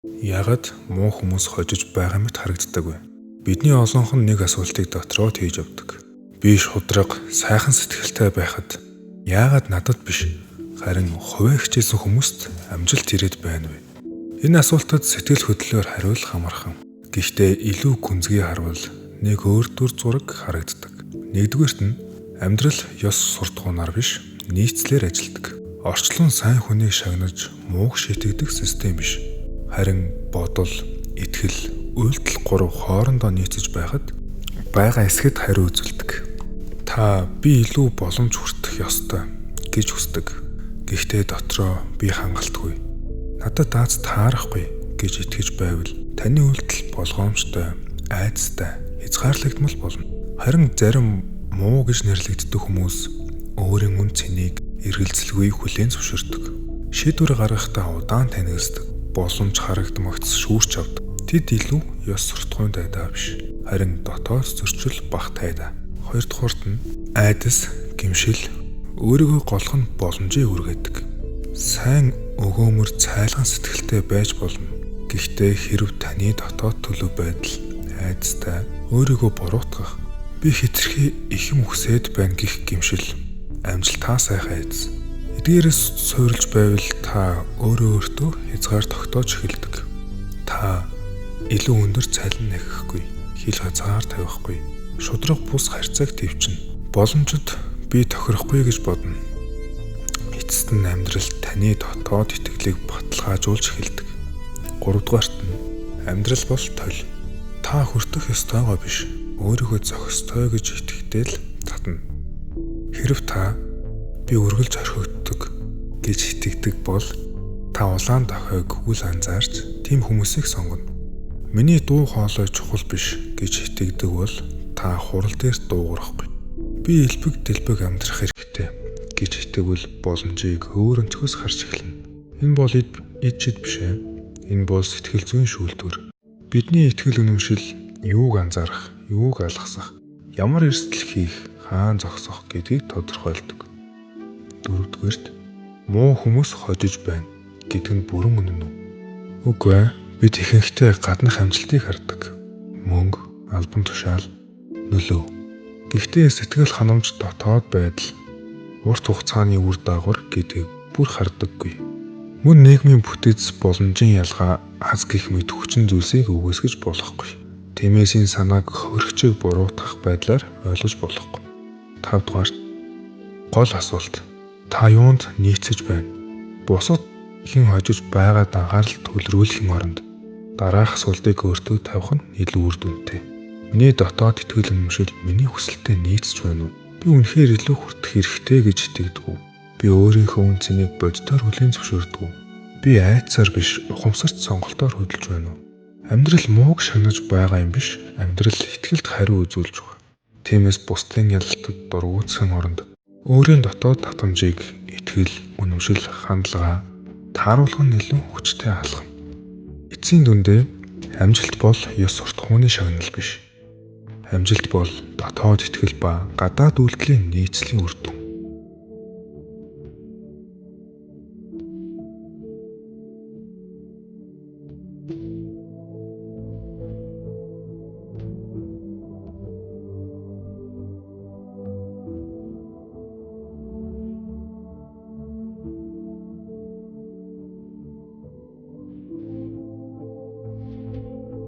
Яагаад муу хүмүүс хожиж байгаа мэт харагддаг вэ? Бидний олонх нь нэг асуултыг дотроо хийж явдаг. Би шудраг, сайхан сэтгэлтэй байхад яагаад надад биш, харин хувиа хичээсэн хүмүүст амжилт ирээд байна вэ? Энэ асуултад сэтгэл хөдлөлөөр хариулах амархан. Гэхдээ илүү гүнзгий харвал нэг өөр дүр зураг харагддаг. Нэгдүгээрт нь амьдрал ёс суртахуунаар биш, нийцлэр ажилдаг. Орчлон сайн хүнийг шагнаж мууг шийтгдэг систем биш. Харин бодол, итгэл, үйлдэл гурав хоорондоо нийцэж байхад байгаа эсгэд хариу үзүүлдэг. Та би илүү боломж хүртэх ёстой гэж хүсдэг. Гэхдээ дотроо би хангалтгүй. Надад дааз таарахгүй гэж итгэж байвал таны үйлдэл болгоомжтой, айцтай, хязгаарлагдмал болно. Харин зарим муу гэж нэрлэгддэг хүмүүс өөрийн үн цэнийг эргэлзэлгүй хүлээн зөвшөөрдөг. Шийдвэр гаргахдаа удаан танигддаг. Боломж харагдмагц шүүрч авдаг. Тэд илүү ёс суртахуун тайдаа биш. Харин дотоод зөрчил багтайдаа. Хоёрдугаарт нь айдас, гэмшил, өөрийгөө голох нь боломжийг үргээдэг. Сайн өгөөмөр цайлган сэтгэлтэй байж болно. Гэхдээ хэрв таны дотоод төлөв байдал айдастай, өөрийгөө буруутгах, би хэтэрхий их юм хүсээд байна гэх гэмшил, амжилтаа сайхан айдас. Эдгээрээс суурилж байвал та өөртөө хязгаар тогтоож эхэлдэг. Та илүү өндөр цалин нэхэхгүй, хил хязгаар тавихгүй, шудраг бус харьцааг төвчнө. Боломжит би тохирохгүй гэж бодно. Эцэст нь амьдрал таны дотоод итгэлийг баталгаажуулж эхэлдэг. Гуравдугаарт нь амьдрал бол толь. Та хүртэх ёстойгоо биш, өөрийгөө зохистой гэж итгэхдээ л татна. Хэрв та би үргэлж орхигддог гэж итгэдэг бол та улаан дохойг үл анзаарч тийм хүмүүсийг сонгоно. Миний дуу хоолой чухал биш гэж итгэдэг бол та хурал дээр дуугарахгүй. Би элбэг дэлбэг амьдрах хэрэгтэй гэж итгэвэл боломжийг өөр өнцгөөс харж эхэлнэ. Энэ бол ид биш ээ. Энэ бол сэтгэл зүйн шүүлтүр. Бидний итгэл үнэмшил юуг анзаарах, юуг алгасах, ямар эрсдэл хийх, хаан зогсох гэдгийг тодорхойлдог. Дөрөвдүгээрт муу хүмүүс хожиж байна гэдэг нь бүрэн үнэн үү? Үгүй ээ. Бид ихэнхдээ гаднах амжилтыг хардаг. Мөнгө, албан тушаал, нөлөө. Гэхдээ сэтгэл ханамж, дотоод байдал, урт хугацааны үр дагавар гэдгийг бүр хардаггүй. Мөн нийгмийн бүтэц, боломжийн ялгаа, аз гэх мэт хүчин зүйлсийг үгүйсгэж болохгүй. Тиймээс энэ санааг хөрөгчийг буруутгах байдлаар ойлгож болохгүй. 5 дугаарт гол асуулт. Та юунд нийцэж байна? Бусад хэн хожиж байгаад анхаарал төвлөрүүлэхийн оронд дараах асуултыг өөртөө тавих нь илүү үр дүнтэй. Миний дотоод итгэл үнэмшил миний хүсэлтэд нийцэж байна уу? Би үнэхээр илүү хүртэх хэрэгтэй гэж итгэдэг үү? Би өөрийнхөө үн цэнийг бодитоор хүлээн зөвшөөрдөг үү? Би айцсаар биш, ухамсарт сонголтоор хөдөлж байна уу? Амьдрал мууг шагнаж байгаа юм биш, амьдрал итгэлд хариу үзүүлж байгаа. Тиймээс бусдын ялалтад дургуутсхийн оронд өөрийн дотоод татамжийг, итгэл, үнэмшил, хандлага тааруулах нь илүү хүчтэй алхам. Эцсийн дүндээ амжилт бол ёс суртахууны шагнал биш. Амжилт бол дотоод итгэл ба гадаад үйлдэлийн нийцлийн үр дүн.